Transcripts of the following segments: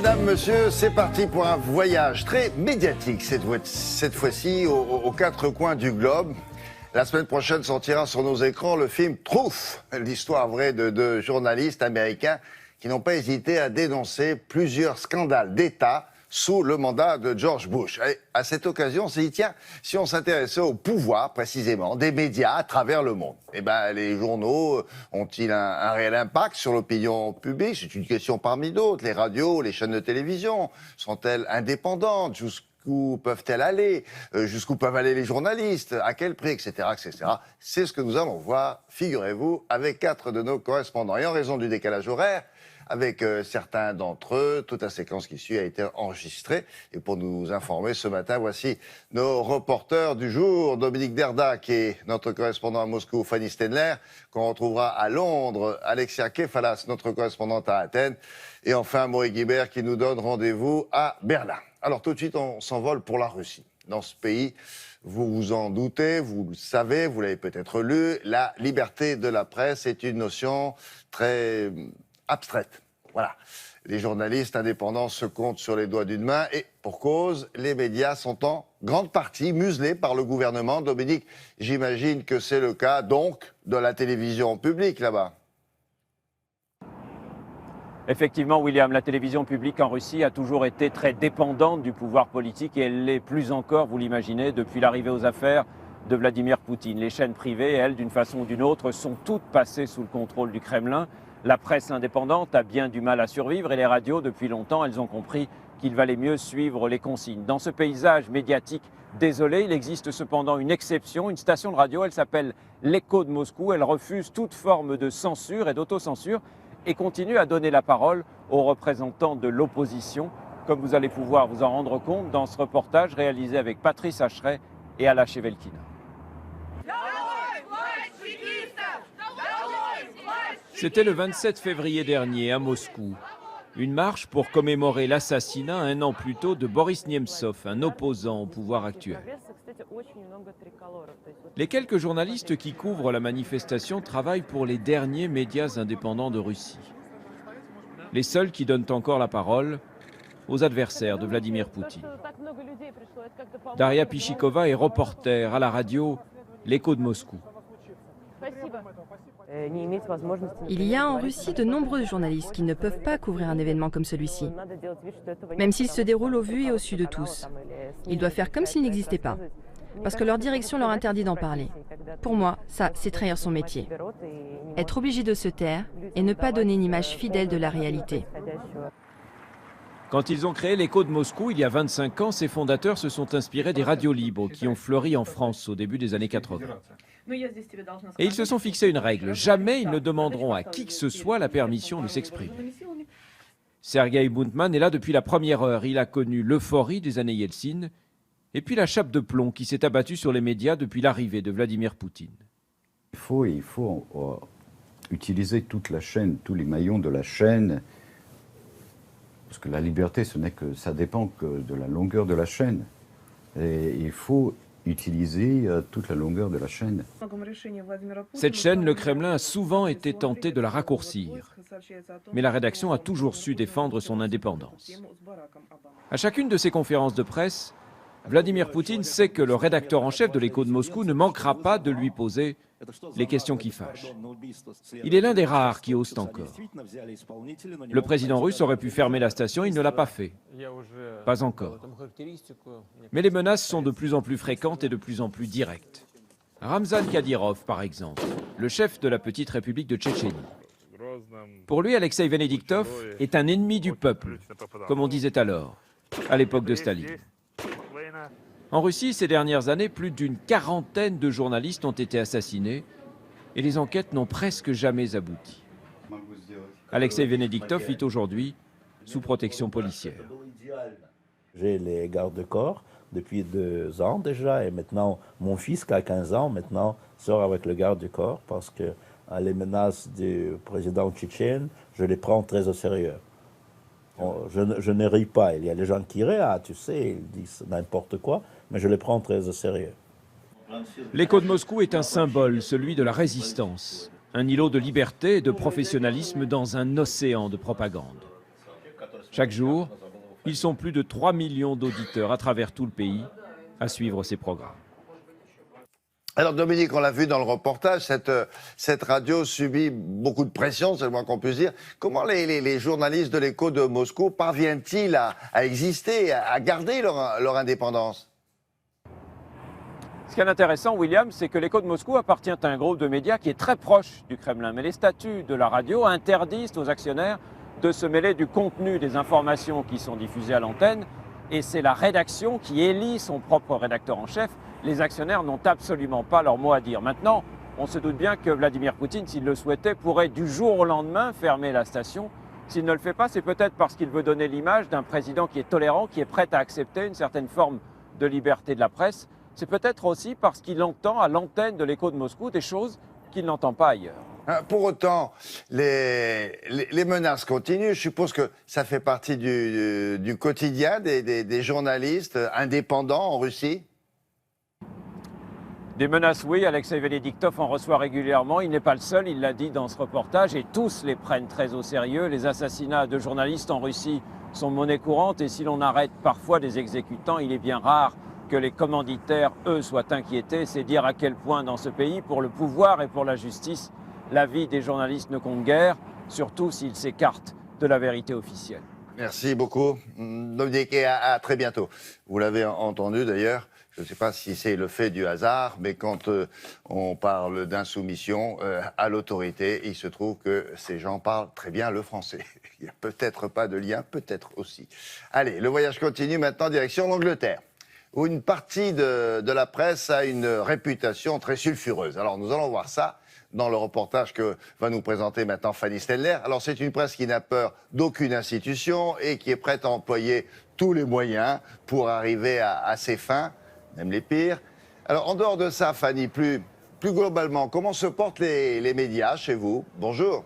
Madame, monsieur, c'est parti pour un voyage très médiatique cette fois-ci aux quatre coins du globe. La semaine prochaine sortira sur nos écrans le film Truth, l'histoire vraie de deux journalistes américains qui n'ont pas hésité à dénoncer plusieurs scandales d'État sous le mandat de George Bush. Et à cette occasion, on s'est dit, tiens, si on s'intéressait au pouvoir, précisément, des médias à travers le monde. Eh ben, les journaux ont-ils un réel impact sur l'opinion publique? C'est une question parmi d'autres. Les radios, les chaînes de télévision, sont-elles indépendantes? Jusqu'où peuvent-elles aller? Jusqu'où peuvent aller les journalistes? À quel prix? Etc., etc. C'est ce que nous allons voir, figurez-vous, avec 4 de nos correspondants. Et en raison du décalage horaire, avec certains d'entre eux, toute la séquence qui suit a été enregistrée. Et pour nous informer ce matin, voici nos reporters du jour. Dominique Derda, qui est notre correspondant à Moscou, Fanny Stenler, qu'on retrouvera à Londres, Alexia Kefalas, notre correspondante à Athènes, et enfin Maurice Guibert, qui nous donne rendez-vous à Berlin. Alors tout de suite, on s'envole pour la Russie. Dans ce pays, vous vous en doutez, vous le savez, vous l'avez peut-être lu, la liberté de la presse est une notion très abstraite. Voilà. Les journalistes indépendants se comptent sur les doigts d'une main et, pour cause, les médias sont en grande partie muselés par le gouvernement. Dominique, j'imagine que c'est le cas, donc, de la télévision publique là-bas. Effectivement, William, la télévision publique en Russie a toujours été très dépendante du pouvoir politique et elle l'est plus encore, vous l'imaginez, depuis l'arrivée aux affaires de Vladimir Poutine. Les chaînes privées, elles, d'une façon ou d'une autre, sont toutes passées sous le contrôle du Kremlin. La presse indépendante a bien du mal à survivre et les radios, depuis longtemps, elles ont compris qu'il valait mieux suivre les consignes. Dans ce paysage médiatique désolé, il existe cependant une exception, une station de radio, elle s'appelle l'Écho de Moscou. Elle refuse toute forme de censure et d'autocensure et continue à donner la parole aux représentants de l'opposition, comme vous allez pouvoir vous en rendre compte dans ce reportage réalisé avec Patrice Hacheret et Alla Chevelkina. C'était le 27 février dernier à Moscou. Une marche pour commémorer l'assassinat un an plus tôt de Boris Nemtsov, un opposant au pouvoir actuel. Les quelques journalistes qui couvrent la manifestation travaillent pour les derniers médias indépendants de Russie. Les seuls qui donnent encore la parole aux adversaires de Vladimir Poutine. Daria Pichikova est reporter à la radio L'Écho de Moscou. Il y a en Russie de nombreux journalistes qui ne peuvent pas couvrir un événement comme celui-ci, même s'il se déroule au vu et au su de tous. Ils doivent faire comme s'il n'existait pas, parce que leur direction leur interdit d'en parler. Pour moi, ça, c'est trahir son métier. Être obligé de se taire et ne pas donner une image fidèle de la réalité. Quand ils ont créé l'Écho de Moscou, il y a 25 ans, ses fondateurs se sont inspirés des radios libres qui ont fleuri en France au début des années 80. Et ils se sont fixé une règle. Jamais ils ne demanderont à qui que ce soit la permission de s'exprimer. Sergei Buntman est là depuis la première heure. Il a connu l'euphorie des années Yeltsin et puis la chape de plomb qui s'est abattue sur les médias depuis l'arrivée de Vladimir Poutine. Il faut utiliser toute la chaîne, tous les maillons de la chaîne, parce que la liberté, ça dépend que de la longueur de la chaîne. Et il faut utiliser toute la longueur de la chaîne. Cette chaîne, le Kremlin a souvent été tenté de la raccourcir. Mais la rédaction a toujours su défendre son indépendance. À chacune de ses conférences de presse, Vladimir Poutine sait que le rédacteur en chef de l'Écho de Moscou ne manquera pas de lui poser les questions qui fâchent. Il est l'un des rares qui osent encore. Le président russe aurait pu fermer la station, il ne l'a pas fait. Pas encore. Mais les menaces sont de plus en plus fréquentes et de plus en plus directes. Ramzan Kadyrov, par exemple, le chef de la petite république de Tchétchénie. Pour lui, Alexei Venediktov est un ennemi du peuple, comme on disait alors, à l'époque de Staline. En Russie, ces dernières années, plus d'une quarantaine de journalistes ont été assassinés et les enquêtes n'ont presque jamais abouti. Alexei Venediktov vit aujourd'hui sous protection policière. J'ai les gardes-corps depuis 2 ans déjà et maintenant mon fils qui a 15 ans maintenant sort avec le garde-corps parce que les menaces du président tchétchène, je les prends très au sérieux. Je ne ris pas, il y a les gens qui rient, tu sais, ils disent n'importe quoi, mais je les prends très au sérieux. L'Écho de Moscou est un symbole, celui de la résistance, un îlot de liberté et de professionnalisme dans un océan de propagande. Chaque jour, ils sont plus de 3 millions d'auditeurs à travers tout le pays à suivre ces programmes. Alors Dominique, on l'a vu dans le reportage, cette radio subit beaucoup de pression, c'est le moins qu'on puisse dire. Comment les journalistes de l'Écho de Moscou parviennent-ils à exister, à garder leur indépendance? Ce qui est intéressant, William, c'est que l'Écho de Moscou appartient à un groupe de médias qui est très proche du Kremlin. Mais les statuts de la radio interdisent aux actionnaires de se mêler du contenu des informations qui sont diffusées à l'antenne. Et c'est la rédaction qui élit son propre rédacteur en chef. Les actionnaires n'ont absolument pas leur mot à dire. Maintenant, on se doute bien que Vladimir Poutine, s'il le souhaitait, pourrait du jour au lendemain fermer la station. S'il ne le fait pas, c'est peut-être parce qu'il veut donner l'image d'un président qui est tolérant, qui est prêt à accepter une certaine forme de liberté de la presse. C'est peut-être aussi parce qu'il entend à l'antenne de l'Écho de Moscou des choses qu'il n'entend pas ailleurs. Pour autant, les menaces continuent. Je suppose que ça fait partie du quotidien des journalistes indépendants en Russie. Des menaces, oui, Alexei Vénédiktov en reçoit régulièrement. Il n'est pas le seul, il l'a dit dans ce reportage, et tous les prennent très au sérieux. Les assassinats de journalistes en Russie sont monnaie courante, et si l'on arrête parfois des exécutants, il est bien rare que les commanditaires, eux, soient inquiétés. C'est dire à quel point dans ce pays, pour le pouvoir et pour la justice, la vie des journalistes ne compte guère, surtout s'ils s'écartent de la vérité officielle. Merci beaucoup, Dominique, et à très bientôt. Vous l'avez entendu d'ailleurs, je ne sais pas si c'est le fait du hasard, mais quand on parle d'insoumission à l'autorité, il se trouve que ces gens parlent très bien le français. Il n'y a peut-être pas de lien, peut-être aussi. Allez, le voyage continue maintenant, direction l'Angleterre, où une partie de la presse a une réputation très sulfureuse. Alors nous allons voir ça dans le reportage que va nous présenter maintenant Fanny Stenler. Alors c'est une presse qui n'a peur d'aucune institution et qui est prête à employer tous les moyens pour arriver à ses fins, même les pires. Alors en dehors de ça, Fanny, plus globalement, comment se portent les médias chez vous? Bonjour.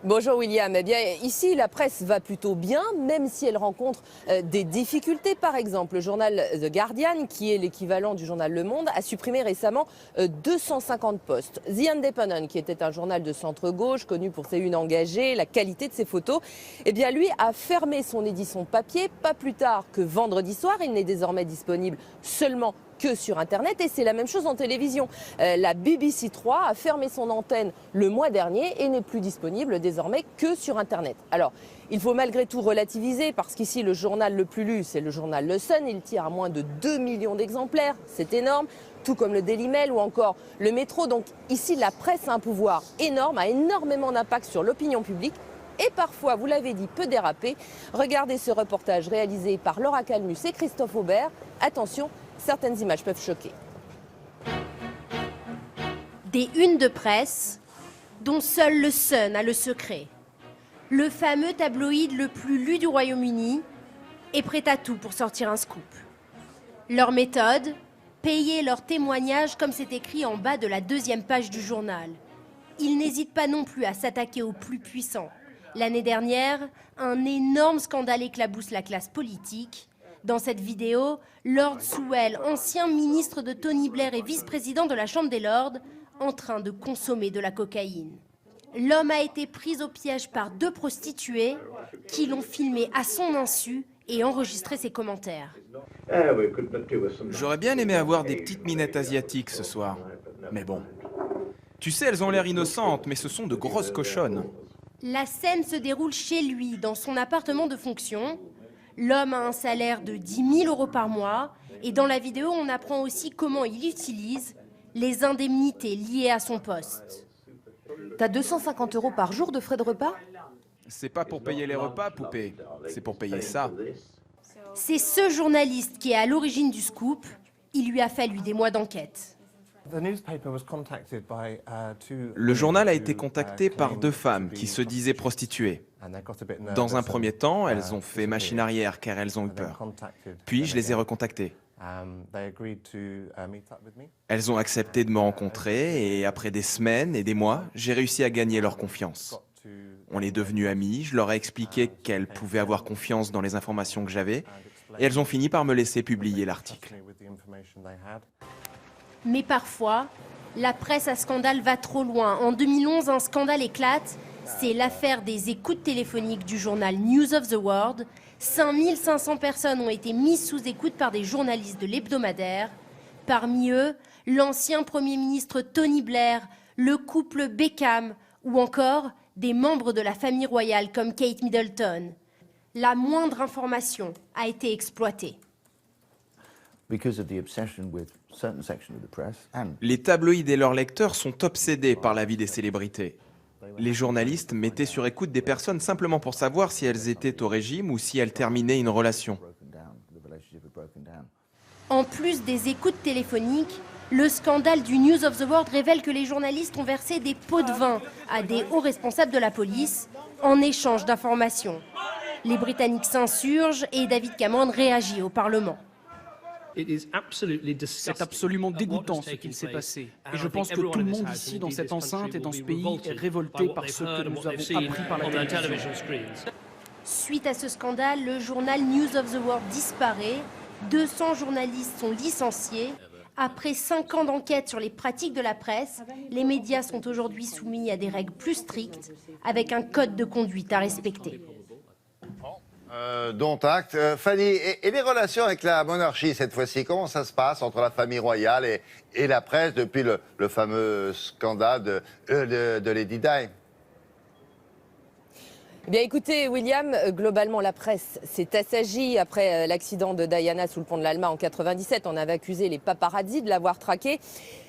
Bonjour William, eh bien ici la presse va plutôt bien, même si elle rencontre des difficultés. Par exemple, le journal The Guardian, qui est l'équivalent du journal Le Monde, a supprimé récemment 250 postes. The Independent, qui était un journal de centre-gauche, connu pour ses unes engagées, la qualité de ses photos, eh bien lui a fermé son édition papier, pas plus tard que vendredi soir. Il n'est désormais disponible seulement que sur Internet, et c'est la même chose en télévision. La BBC 3 a fermé son antenne le mois dernier et n'est plus disponible désormais que sur Internet. Alors, il faut malgré tout relativiser, parce qu'ici le journal le plus lu, c'est le journal Le Sun. Il tire à moins de 2 millions d'exemplaires, c'est énorme, tout comme le Daily Mail ou encore le Métro. Donc ici, la presse a un pouvoir énorme, a énormément d'impact sur l'opinion publique. Et parfois, vous l'avez dit, peut déraper. Regardez ce reportage réalisé par Laura Calmus et Christophe Aubert. Attention, certaines images peuvent choquer. Des unes de presse dont seul le Sun a le secret. Le fameux tabloïd le plus lu du Royaume-Uni est prêt à tout pour sortir un scoop. Leur méthode, payer leurs témoignages comme c'est écrit en bas de la 2e page du journal. Ils n'hésitent pas non plus à s'attaquer aux plus puissants. L'année dernière, un énorme scandale éclabousse la classe politique. Dans cette vidéo, Lord Sewell, ancien ministre de Tony Blair et vice-président de la Chambre des Lords, en train de consommer de la cocaïne. L'homme a été pris au piège par 2 prostituées qui l'ont filmé à son insu et enregistré ses commentaires. J'aurais bien aimé avoir des petites minettes asiatiques ce soir. Mais bon. Tu sais, elles ont l'air innocentes, mais ce sont de grosses cochonnes. La scène se déroule chez lui, dans son appartement de fonction. L'homme a un salaire de 10 000 € par mois. Et dans la vidéo, on apprend aussi comment il utilise les indemnités liées à son poste. T'as 250 € par jour de frais de repas? C'est pas pour payer les repas, poupée. C'est pour payer ça. C'est ce journaliste qui est à l'origine du scoop. Il lui a fallu des mois d'enquête. Le journal a été contacté par 2 femmes qui se disaient prostituées. Dans un premier temps, elles ont fait machine arrière car elles ont eu peur. Puis je les ai recontactées. Elles ont accepté de me rencontrer et après des semaines et des mois, j'ai réussi à gagner leur confiance. On est devenus amis, je leur ai expliqué qu'elles pouvaient avoir confiance dans les informations que j'avais et elles ont fini par me laisser publier l'article. Mais parfois, la presse à scandale va trop loin. En 2011, un scandale éclate C'est l'affaire des écoutes téléphoniques du journal News of the World. 5500 personnes ont été mises sous écoute par des journalistes de l'hebdomadaire. Parmi eux, l'ancien Premier ministre Tony Blair, le couple Beckham ou encore des membres de la famille royale comme Kate Middleton. La moindre information a été exploitée. Les tabloïds et leurs lecteurs sont obsédés par la vie des célébrités. Les journalistes mettaient sur écoute des personnes simplement pour savoir si elles étaient au régime ou si elles terminaient une relation. En plus des écoutes téléphoniques, le scandale du News of the World révèle que les journalistes ont versé des pots de vin à des hauts responsables de la police en échange d'informations. Les Britanniques s'insurgent et David Cameron réagit au Parlement. C'est absolument dégoûtant ce qu'il s'est passé. Et je pense que tout le monde ici, dans cette enceinte et dans ce pays, est révolté par ce que nous avons appris par la télévision. Suite à ce scandale, le journal News of the World disparaît. 200 journalistes sont licenciés. Après 5 ans d'enquête sur les pratiques de la presse, les médias sont aujourd'hui soumis à des règles plus strictes, avec un code de conduite à respecter. Dont acte. Fanny, et les relations avec la monarchie cette fois-ci, comment ça se passe entre la famille royale et la presse depuis le fameux scandale de Lady Di? Eh bien écoutez, William, globalement la presse s'est assagie après l'accident de Diana sous le pont de l'Alma en 97. On avait accusé les paparazzi de l'avoir traqué.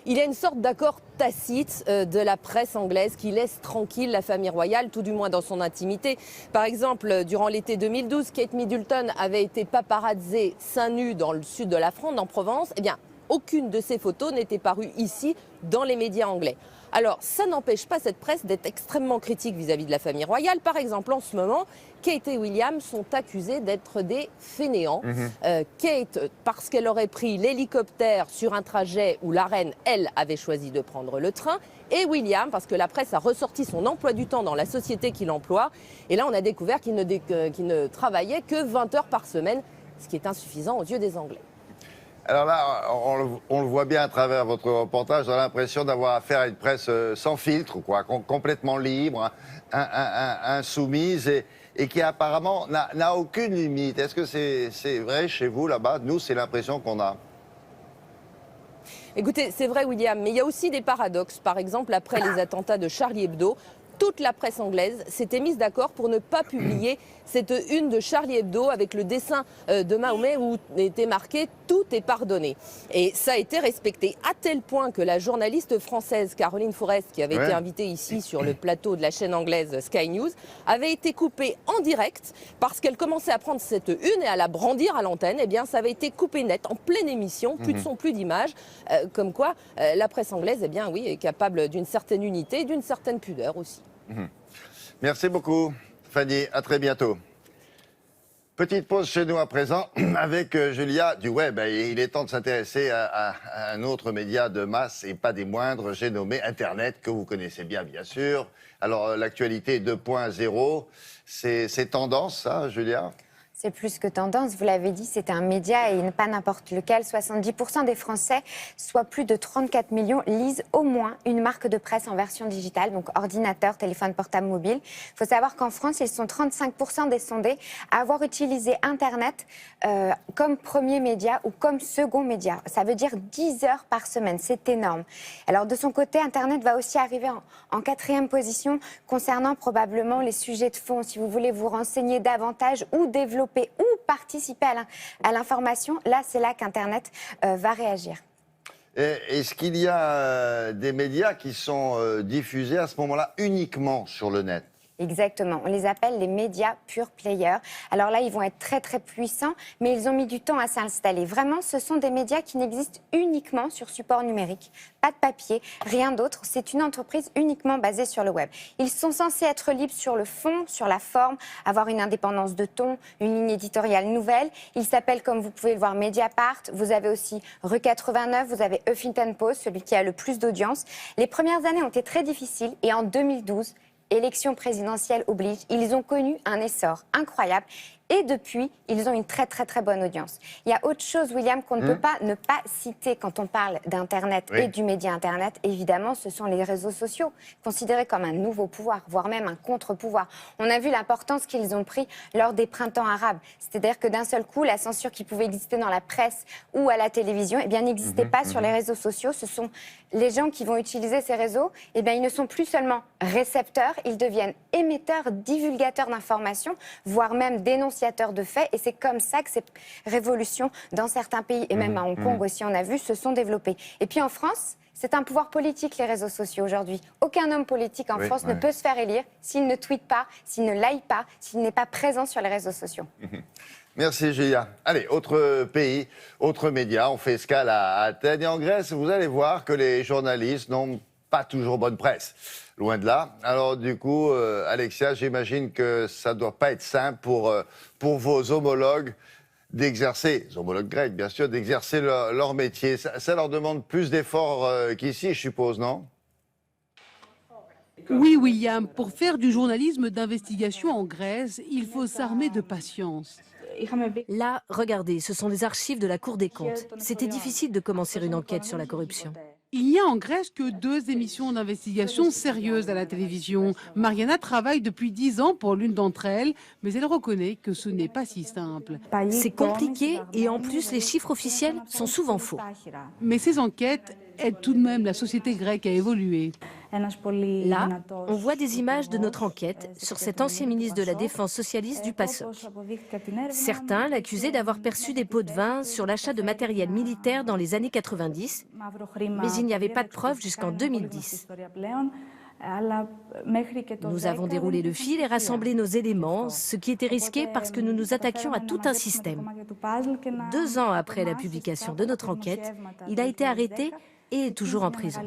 Il y a une sorte d'accord tacite de la presse anglaise qui laisse tranquille la famille royale, tout du moins dans son intimité. Par exemple, durant l'été 2012, Kate Middleton avait été paparazzée seins nus dans le sud de la Fronde, en Provence. Eh bien, aucune de ces photos n'était parue ici, dans les médias anglais. Alors, ça n'empêche pas cette presse d'être extrêmement critique vis-à-vis de la famille royale. Par exemple, en ce moment, Kate et William sont accusés d'être des fainéants. Kate, parce qu'elle aurait pris l'hélicoptère sur un trajet où la reine, elle, avait choisi de prendre le train. Et William, parce que la presse a ressorti son emploi du temps dans la société qu'il emploie. Et là, on a découvert qu'il ne travaillait que 20 heures par semaine, ce qui est insuffisant aux yeux des Anglais. Alors là, on le voit bien à travers votre reportage, on a l'impression d'avoir affaire à une presse sans filtre, quoi, complètement libre, insoumise et qui apparemment n'a aucune limite. Est-ce que c'est vrai chez vous là-bas? Nous, c'est l'impression qu'on a. Écoutez, c'est vrai William, mais il y a aussi des paradoxes. Par exemple, après les attentats de Charlie Hebdo, toute la presse anglaise s'était mise d'accord pour ne pas publier cette une de Charlie Hebdo avec le dessin de Mahomet où était marqué « Tout est pardonné ». Et ça a été respecté à tel point que la journaliste française Caroline Forest, qui avait été invitée ici sur le plateau de la chaîne anglaise Sky News, avait été coupée en direct parce qu'elle commençait à prendre cette une et à la brandir à l'antenne. Eh bien, ça avait été coupé net en pleine émission, plus de son, plus d'image, comme quoi la presse anglaise, eh bien, oui, est capable d'une certaine unité et d'une certaine pudeur aussi. Merci beaucoup, Fanny. À très bientôt. Petite pause chez nous à présent avec Julia du web. Il est temps de s'intéresser à un autre média de masse et pas des moindres, j'ai nommé Internet, que vous connaissez bien sûr. Alors, l'actualité 2.0, c'est tendance, ça, Julia ? C'est plus que tendance, vous l'avez dit, c'est un média et pas n'importe lequel. 70% des Français, soit plus de 34 millions, lisent au moins une marque de presse en version digitale, donc ordinateur, téléphone portable, mobile. Il faut savoir qu'en France, ils sont 35% des sondés à avoir utilisé Internet comme premier média ou comme second média. Ça veut dire 10 heures par semaine, c'est énorme. Alors de son côté, Internet va aussi arriver en 4e position concernant probablement les sujets de fond. Si vous voulez vous renseigner davantage ou développer ou participer à l'information, là, c'est là qu'Internet va réagir. Est-ce qu'il y a des médias qui sont diffusés à ce moment-là uniquement sur le net ? Exactement, on les appelle les médias pure players. Alors là, ils vont être très très puissants, mais ils ont mis du temps à s'installer. Vraiment, ce sont des médias qui n'existent uniquement sur support numérique, pas de papier, rien d'autre. C'est une entreprise uniquement basée sur le web. Ils sont censés être libres sur le fond, sur la forme, avoir une indépendance de ton, une ligne éditoriale nouvelle. Ils s'appellent, comme vous pouvez le voir, Mediapart. Vous avez aussi Rue 89, vous avez Huffington Post, celui qui a le plus d'audience. Les premières années ont été très difficiles et en 2012, élection présidentielle oblige, ils ont connu un essor incroyable Et depuis, ils ont une très très très bonne audience. Il y a autre chose, William, qu'on ne peut pas ne pas citer quand on parle d'Internet et du média Internet. Évidemment, ce sont les réseaux sociaux, considérés comme un nouveau pouvoir, voire même un contre-pouvoir. On a vu l'importance qu'ils ont pris lors des printemps arabes. C'est-à-dire que d'un seul coup, la censure qui pouvait exister dans la presse ou à la télévision, eh bien, n'existait pas sur les réseaux sociaux. Ce sont les gens qui vont utiliser ces réseaux, eh bien, ils ne sont plus seulement récepteurs, ils deviennent émetteurs, divulgateurs d'informations, voire même dénonciateurs de faits. Et c'est comme ça que ces révolutions, dans certains pays, et même à Hong Kong aussi, on a vu, se sont développées. Et puis en France, c'est un pouvoir politique, les réseaux sociaux, aujourd'hui. Aucun homme politique en France ne peut se faire élire s'il ne tweete pas, s'il ne like pas, s'il n'est pas présent sur les réseaux sociaux. Merci Julia. Allez, autre pays, autre média, on fait escale à Athènes. Et en Grèce, vous allez voir que les journalistes n'ont pas toujours bonne presse. Loin de là. Alors du coup, Alexia, j'imagine que ça ne doit pas être simple pour vos homologues d'exercer, les homologues grecs bien sûr, d'exercer leur métier. Ça leur demande plus d'efforts qu'ici, je suppose, non ? Oui, William, pour faire du journalisme d'investigation en Grèce, il faut s'armer de patience. Là, regardez, ce sont les archives de la Cour des comptes. C'était difficile de commencer une enquête sur la corruption. Il n'y a en Grèce que 2 émissions d'investigation sérieuses à la télévision. Mariana travaille depuis 10 ans pour l'une d'entre elles, mais elle reconnaît que ce n'est pas si simple. C'est compliqué et en plus, les chiffres officiels sont souvent faux. Mais ces enquêtes aident tout de même la société grecque à évoluer. Là, on voit des images de notre enquête sur cet ancien ministre de la Défense socialiste du PASOK. Certains l'accusaient d'avoir perçu des pots de vin sur l'achat de matériel militaire dans les années 90, mais il n'y avait pas de preuves jusqu'en 2010. Nous avons déroulé le fil et rassemblé nos éléments, ce qui était risqué parce que nous nous attaquions à tout un système. 2 ans après la publication de notre enquête, il a été arrêté et est toujours en prison.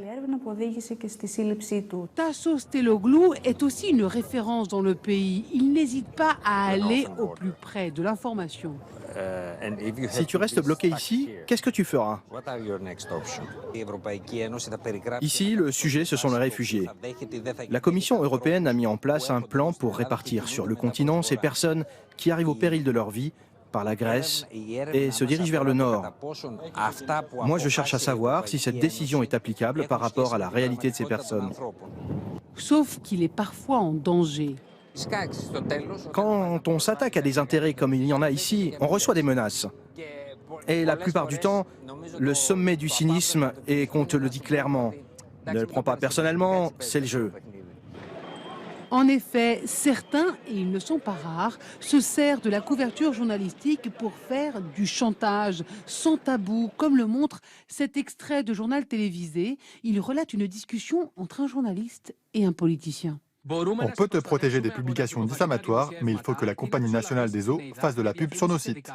Tassos Stelloglou est aussi une référence dans le pays. Il n'hésite pas à aller au plus près de l'information. Si tu restes bloqué ici, qu'est-ce que tu feras? Ici, le sujet, ce sont les réfugiés. La Commission européenne a mis en place un plan pour répartir sur le continent ces personnes qui arrivent au péril de leur vie par la Grèce et se dirigent vers le nord. Moi, je cherche à savoir si cette décision est applicable par rapport à la réalité de ces personnes. Sauf qu'il est parfois en danger. Quand on s'attaque à des intérêts comme il y en a ici, on reçoit des menaces. Et la plupart du temps, le sommet du cynisme est qu'on te le dit clairement. Ne le prends pas personnellement, c'est le jeu. En effet, certains, et ils ne sont pas rares, se servent de la couverture journalistique pour faire du chantage, sans tabou, comme le montre cet extrait de journal télévisé. Il relate une discussion entre un journaliste et un politicien. On peut te protéger des publications diffamatoires, mais il faut que la Compagnie nationale des eaux fasse de la pub sur nos sites.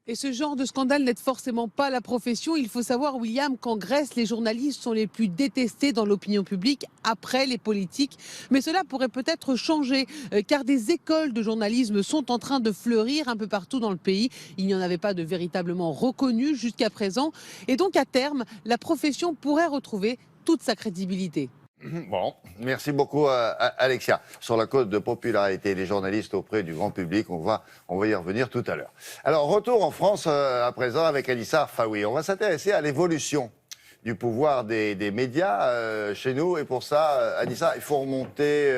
Et ce genre de scandale n'aide forcément pas la profession. Il faut savoir, William, qu'en Grèce, les journalistes sont les plus détestés dans l'opinion publique après les politiques. Mais cela pourrait peut-être changer, car des écoles de journalisme sont en train de fleurir un peu partout dans le pays. Il n'y en avait pas de véritablement reconnues jusqu'à présent. Et donc, à terme, la profession pourrait retrouver toute sa crédibilité. Bon, merci beaucoup Alexia. Sur la cote de popularité des journalistes auprès du grand public, on va y revenir tout à l'heure. Alors, retour en France à présent avec Anissa Arfaoui. On va s'intéresser à l'évolution du pouvoir des médias chez nous. Et pour ça, Anissa, il faut remonter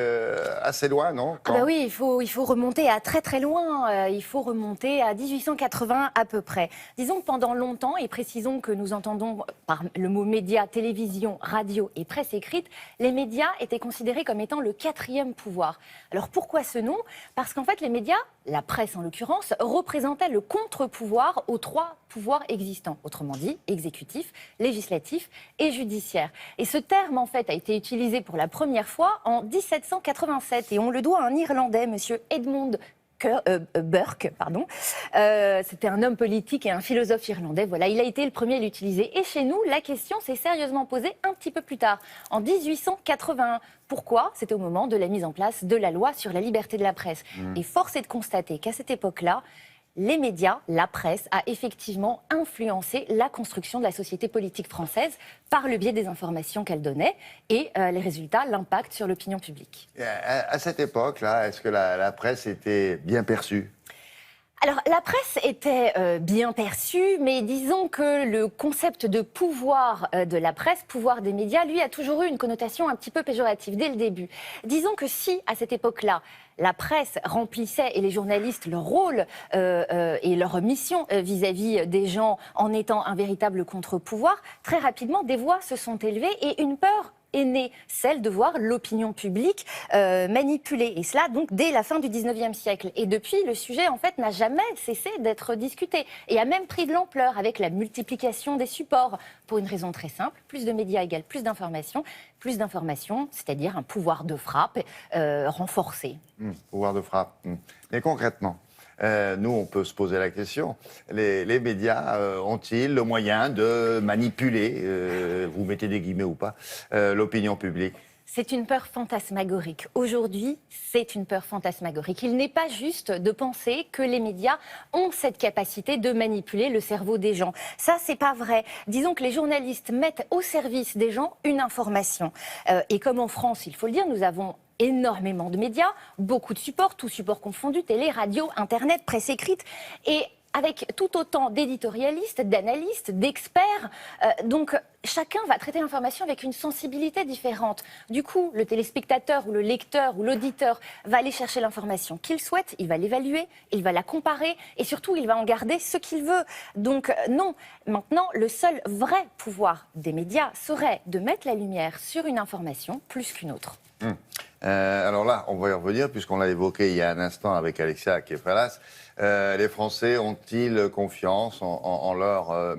assez loin, non? Ah bah oui, il faut remonter à très très loin. Il faut remonter à 1880 à peu près. Disons que pendant longtemps, et précisons que nous entendons par le mot média, télévision, radio et presse écrite, les médias étaient considérés comme étant le 4e pouvoir. Alors pourquoi ce nom? Parce qu'en fait les médias, la presse en l'occurrence, représentaient le contre-pouvoir aux 3 pouvoirs existants. Autrement dit, exécutif, législatif et judiciaire. Et ce terme, en fait, a été utilisé pour la première fois en 1787. Et on le doit à un Irlandais, monsieur Edmund Burke, pardon. C'était un homme politique et un philosophe irlandais. Voilà, il a été le premier à l'utiliser. Et chez nous, la question s'est sérieusement posée un petit peu plus tard, en 1881. Pourquoi? C'était au moment de la mise en place de la loi sur la liberté de la presse. Et force est de constater qu'à cette époque-là, les médias, la presse, a effectivement influencé la construction de la société politique française par le biais des informations qu'elle donnait et les résultats, l'impact sur l'opinion publique. À cette époque-là, est-ce que la presse était bien perçue? Alors, la presse était bien perçue, mais disons que le concept de pouvoir de la presse, pouvoir des médias, lui, a toujours eu une connotation un petit peu péjorative dès le début. Disons que si, à cette époque-là, la presse remplissait, et les journalistes, leur rôle et leur mission vis-à-vis des gens en étant un véritable contre-pouvoir, très rapidement, des voix se sont élevées et une peur est née, celle de voir l'opinion publique manipulée. Et cela, donc, dès la fin du 19e siècle. Et depuis, le sujet, en fait, n'a jamais cessé d'être discuté et a même pris de l'ampleur avec la multiplication des supports. Pour une raison très simple, plus de médias égale plus d'informations, c'est-à-dire un pouvoir de frappe renforcé. Pouvoir de frappe. Mais concrètement, nous, on peut se poser la question, les médias ont-ils le moyen de manipuler, vous mettez des guillemets ou pas, l'opinion publique ? C'est une peur fantasmagorique. Aujourd'hui, c'est une peur fantasmagorique. Il n'est pas juste de penser que les médias ont cette capacité de manipuler le cerveau des gens. Ça, c'est pas vrai. Disons que les journalistes mettent au service des gens une information. Et comme en France, il faut le dire, nous avons énormément de médias, beaucoup de supports, tous supports confondus, télé, radio, internet, presse écrite, et avec tout autant d'éditorialistes, d'analystes, d'experts. Donc, chacun va traiter l'information avec une sensibilité différente. Du coup, le téléspectateur ou le lecteur ou l'auditeur va aller chercher l'information qu'il souhaite, il va l'évaluer, il va la comparer et surtout, il va en garder ce qu'il veut. Donc, non. Maintenant, le seul vrai pouvoir des médias serait de mettre la lumière sur une information plus qu'une autre. Alors là, on va y revenir, puisqu'on l'a évoqué il y a un instant avec Alexia Kefalas. Les Français ont-ils confiance en leur...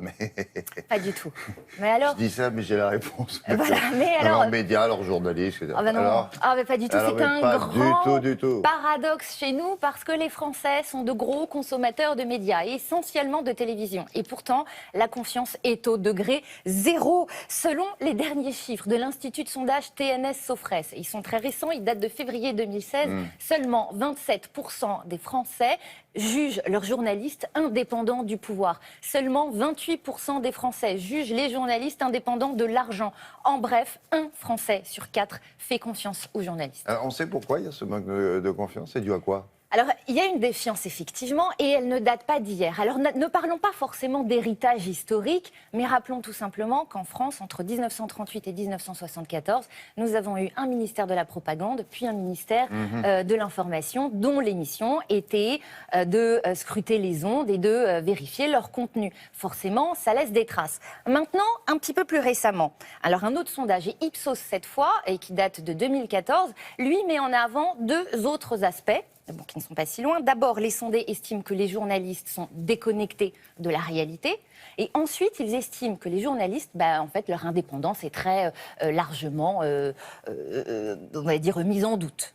Pas du tout. Mais alors... Je dis ça, mais j'ai la réponse. Voilà, mais alors... Leurs médias, leurs journalistes, etc. Ah ben non, alors, mais pas du tout. C'est un grand paradoxe chez nous, parce que les Français sont de gros consommateurs de médias, et essentiellement de télévision. Et pourtant, la confiance est au degré 0. Selon les derniers chiffres de l'Institut de sondage TNS-Sofres, ils sont très récents, ils datent de février 2016, seulement 27% des Français jugent leurs journalistes indépendants du pouvoir. Seulement 28% des Français jugent les journalistes indépendants de l'argent. En bref, un Français sur 4 fait confiance aux journalistes. Alors, on sait pourquoi il y a ce manque de confiance. C'est dû à quoi ? Alors, il y a une défiance, effectivement, et elle ne date pas d'hier. Alors, ne parlons pas forcément d'héritage historique, mais rappelons tout simplement qu'en France, entre 1938 et 1974, nous avons eu un ministère de la propagande, puis un ministère de l'information, dont les missions étaient de scruter les ondes et de vérifier leur contenu. Forcément, ça laisse des traces. Maintenant, un petit peu plus récemment, alors un autre sondage, et Ipsos cette fois, et qui date de 2014, lui met en avant 2 autres aspects, qui ne sont pas si loin. D'abord, les sondés estiment que les journalistes sont déconnectés de la réalité. Et ensuite, ils estiment que les journalistes, en fait, leur indépendance est très largement, on va dire, mise en doute.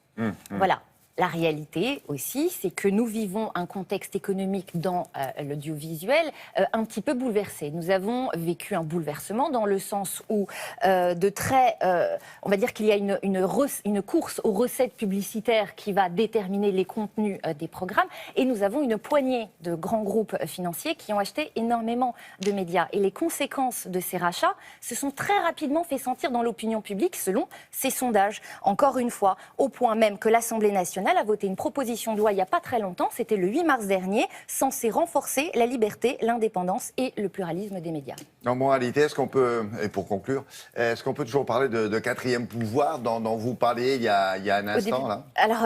Voilà. La réalité aussi, c'est que nous vivons un contexte économique dans l'audiovisuel un petit peu bouleversé. Nous avons vécu un bouleversement dans le sens où on va dire qu'il y a une course aux recettes publicitaires qui va déterminer les contenus des programmes, et nous avons une poignée de grands groupes financiers qui ont acheté énormément de médias. Et les conséquences de ces rachats se sont très rapidement fait sentir dans l'opinion publique selon ces sondages. Encore une fois, au point même que l'Assemblée nationale a voté une proposition de loi il n'y a pas très longtemps, c'était le 8 mars dernier, censée renforcer la liberté, l'indépendance et le pluralisme des médias. En moralité, est-ce qu'on peut, et pour conclure, est-ce qu'on peut toujours parler de quatrième pouvoir dont vous parliez il y a un instant là ? Alors,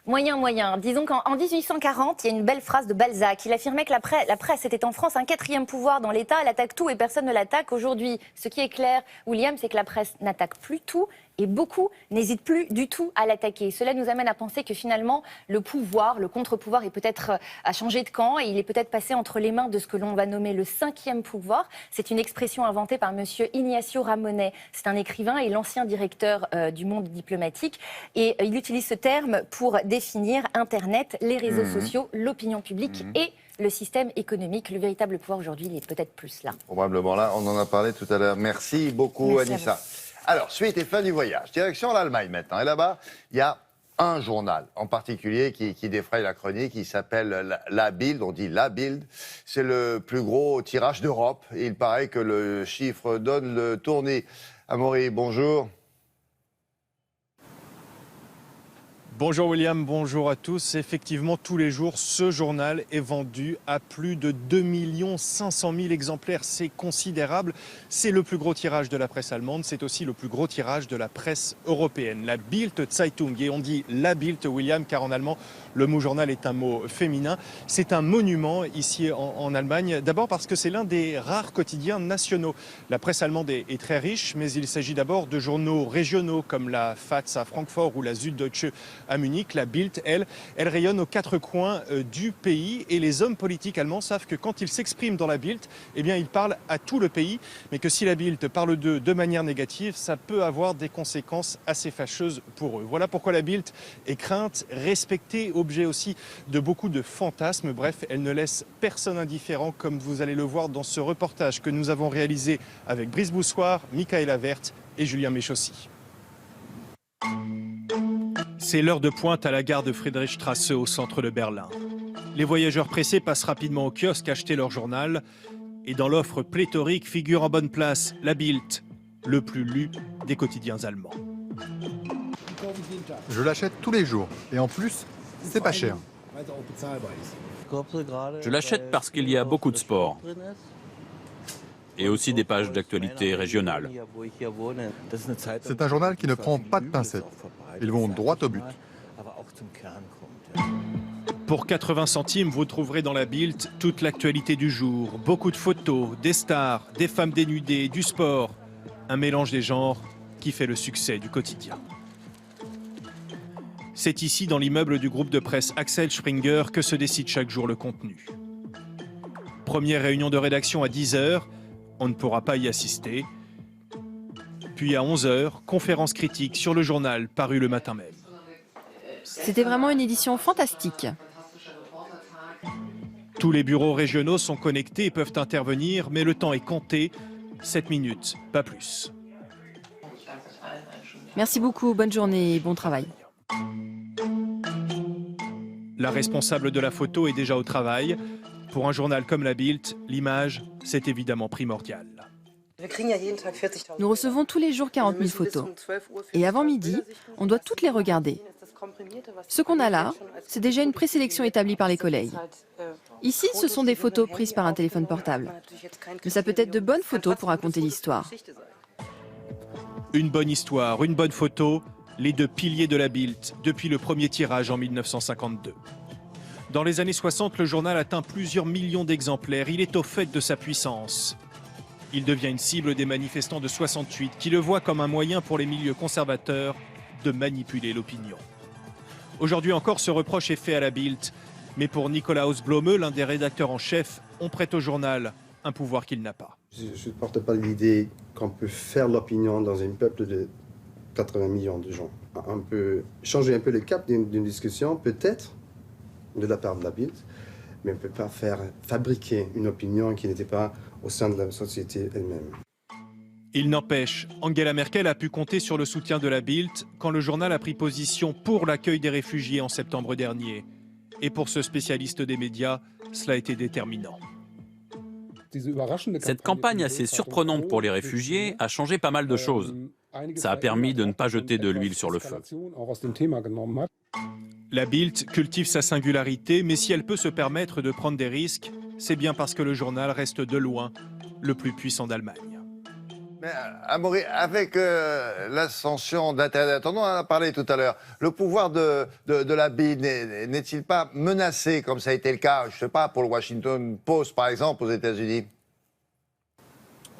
moyen. Disons qu'en 1840, il y a une belle phrase de Balzac. Il affirmait que la presse était en France un quatrième pouvoir dans l'État. Elle attaque tout et personne ne l'attaque. Aujourd'hui, ce qui est clair, William, c'est que la presse n'attaque plus tout. Et beaucoup n'hésitent plus du tout à l'attaquer. Cela nous amène à penser que finalement, le pouvoir, le contre-pouvoir est peut-être à changer de camp et il est peut-être passé entre les mains de ce que l'on va nommer le 5e pouvoir. C'est une expression inventée par monsieur Ignacio Ramonet. C'est un écrivain et l'ancien directeur du Monde diplomatique. Et il utilise ce terme pour définir Internet, les réseaux sociaux, l'opinion publique et le système économique. Le véritable pouvoir aujourd'hui, il est peut-être plus là. Probablement là, on en a parlé tout à l'heure. Merci beaucoup, Anissa. Alors, suite et fin du voyage. Direction l'Allemagne maintenant. Et là-bas, il y a un journal en particulier qui défraye la chronique. Il s'appelle La Bild. On dit La Bild. C'est le plus gros tirage d'Europe. Et il paraît que le chiffre donne le tournis. Amaury, bonjour. Bonjour William, bonjour à tous. Effectivement, tous les jours, ce journal est vendu à plus de 2 500 000 exemplaires. C'est considérable. C'est le plus gros tirage de la presse allemande. C'est aussi le plus gros tirage de la presse européenne. La Bild Zeitung. Et on dit la Bild, William, car en allemand, le mot journal est un mot féminin. C'est un monument ici en Allemagne. D'abord parce que c'est l'un des rares quotidiens nationaux. La presse allemande est très riche, mais il s'agit d'abord de journaux régionaux comme la FAZ à Francfort ou la Süddeutsche à Munich. La Bild, elle rayonne aux quatre coins du pays et les hommes politiques allemands savent que quand ils s'expriment dans la Bild, eh bien ils parlent à tout le pays, mais que si la Bild parle d'eux de manière négative, ça peut avoir des conséquences assez fâcheuses pour eux. Voilà pourquoi la Bild est crainte, respectée, objet aussi de beaucoup de fantasmes. Bref, elle ne laisse personne indifférent, comme vous allez le voir dans ce reportage que nous avons réalisé avec Brice Boussoir, Michaela Wert et Julien Méchaussy. C'est l'heure de pointe à la gare de Friedrichstrasse au centre de Berlin. Les voyageurs pressés passent rapidement au kiosque acheter leur journal. Et dans l'offre pléthorique figure en bonne place la Bild, le plus lu des quotidiens allemands. Je l'achète tous les jours et en plus, c'est pas cher. Je l'achète parce qu'il y a beaucoup de sport et aussi des pages d'actualité régionale. C'est un journal qui ne prend pas de pincettes. Ils vont droit au but. Pour 80 centimes, vous trouverez dans la Bild toute l'actualité du jour. Beaucoup de photos, des stars, des femmes dénudées, du sport. Un mélange des genres qui fait le succès du quotidien. C'est ici, dans l'immeuble du groupe de presse Axel Springer, que se décide chaque jour le contenu. Première réunion de rédaction à 10 h, on ne pourra pas y assister. Puis à 11 h, conférence critique sur le journal paru le matin même. C'était vraiment une édition fantastique. Tous les bureaux régionaux sont connectés et peuvent intervenir, mais le temps est compté. 7 minutes, pas plus. Merci beaucoup, bonne journée et bon travail. La responsable de la photo est déjà au travail. Pour un journal comme la Bild, l'image, c'est évidemment primordial. Nous recevons tous les jours 40 000 photos. Et avant midi, on doit toutes les regarder. Ce qu'on a là, c'est déjà une présélection établie par les collègues. Ici, ce sont des photos prises par un téléphone portable. Mais ça peut être de bonnes photos pour raconter l'histoire. Une bonne histoire, une bonne photo, les deux piliers de la Bild depuis le premier tirage en 1952. Dans les années 60, le journal atteint plusieurs millions d'exemplaires. Il est au fait de sa puissance. Il devient une cible des manifestants de 68 qui le voient comme un moyen pour les milieux conservateurs de manipuler l'opinion. Aujourd'hui encore, ce reproche est fait à la Bild. Mais pour Nikolaus Blome, l'un des rédacteurs en chef, on prête au journal un pouvoir qu'il n'a pas. Je ne porte pas l'idée qu'on peut faire l'opinion dans un peuple de 80 millions de gens. On peut changer un peu le cap d'une discussion, peut-être, de la part de la Bild, mais on ne peut pas fabriquer une opinion qui n'était pas au sein de la société elle-même. Il n'empêche, Angela Merkel a pu compter sur le soutien de la Bild quand le journal a pris position pour l'accueil des réfugiés en septembre dernier. Et pour ce spécialiste des médias, cela a été déterminant. Cette campagne assez surprenante pour les réfugiés a changé pas mal de choses. Ça a permis de ne pas jeter de l'huile sur le feu. La Bild cultive sa singularité, mais si elle peut se permettre de prendre des risques, c'est bien parce que le journal reste de loin le plus puissant d'Allemagne. Mais Amaury, avec l'ascension d'Internet, on en a parlé tout à l'heure, le pouvoir de la Bild n'est-il pas menacé, comme ça a été le cas, je ne sais pas, pour le Washington Post, par exemple, aux États-Unis ?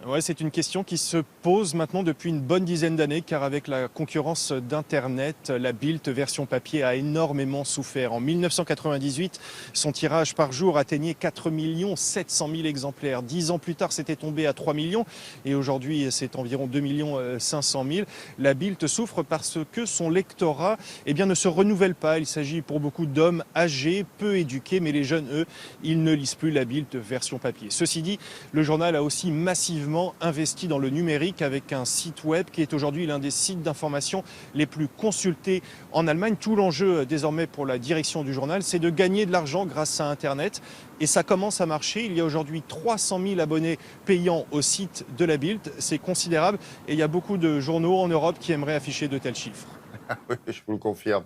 Ouais, c'est une question qui se pose maintenant depuis une bonne dizaine d'années, car avec la concurrence d'Internet, la Bild version papier a énormément souffert. En 1998, son tirage par jour atteignait 4 700 000 exemplaires. 10 ans plus tard, c'était tombé à 3 millions, et aujourd'hui, c'est environ 2 500 000. La Bild souffre parce que son lectorat ne se renouvelle pas. Il s'agit pour beaucoup d'hommes âgés, peu éduqués, mais les jeunes, eux, ils ne lisent plus la Bild version papier. Ceci dit, le journal a aussi massivement investi dans le numérique avec un site web qui est aujourd'hui l'un des sites d'information les plus consultés en Allemagne. Tout l'enjeu désormais pour la direction du journal, c'est de gagner de l'argent grâce à Internet. Et ça commence à marcher. Il y a aujourd'hui 300 000 abonnés payants au site de la Bild. C'est considérable et il y a beaucoup de journaux en Europe qui aimeraient afficher de tels chiffres. Oui, je vous le confirme.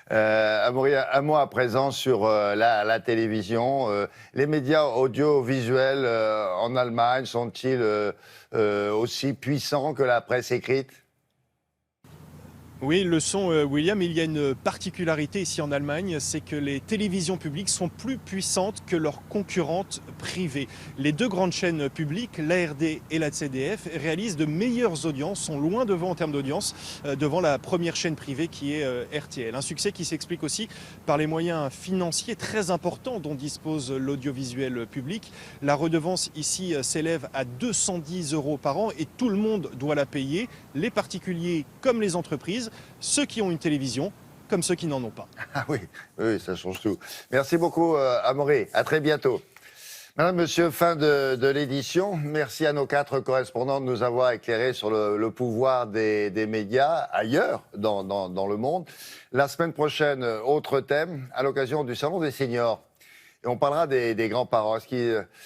Amaury, un mot à présent sur la télévision. Les médias audiovisuels en Allemagne sont-ils aussi puissants que la presse écrite ? Oui, le sont, William. Il y a une particularité ici en Allemagne, c'est que les télévisions publiques sont plus puissantes que leurs concurrentes privées. Les deux grandes chaînes publiques, l'ARD et la ZDF, réalisent de meilleures audiences, sont loin devant en termes d'audience, devant la première chaîne privée qui est RTL. Un succès qui s'explique aussi par les moyens financiers très importants dont dispose l'audiovisuel public. La redevance ici s'élève à 210 € par an et tout le monde doit la payer, les particuliers comme les entreprises, ceux qui ont une télévision comme ceux qui n'en ont pas. Ah oui, oui, ça change tout. Merci beaucoup, Amaury. À très bientôt. Madame, Monsieur, fin de l'édition. Merci à nos 4 correspondants de nous avoir éclairés sur le pouvoir des médias ailleurs dans le monde. La semaine prochaine, autre thème, à l'occasion du Salon des seniors. Et on parlera des grands-parents,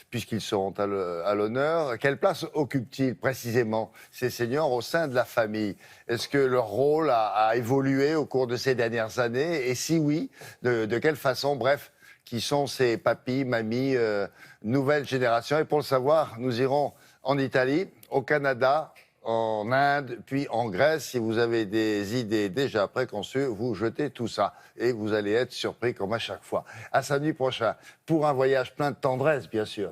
puisqu'ils sont à l'honneur. Quelle place occupent-ils précisément ces seniors au sein de la famille? Est-ce que leur rôle a évolué au cours de ces dernières années? Et si oui, de quelle façon? Bref, qui sont ces papis, mamies, nouvelle génération? Et pour le savoir, nous irons en Italie, au Canada, en Inde, puis en Grèce. Si vous avez des idées déjà préconçues, vous jetez tout ça et vous allez être surpris comme à chaque fois. À samedi prochain pour un voyage plein de tendresse, bien sûr.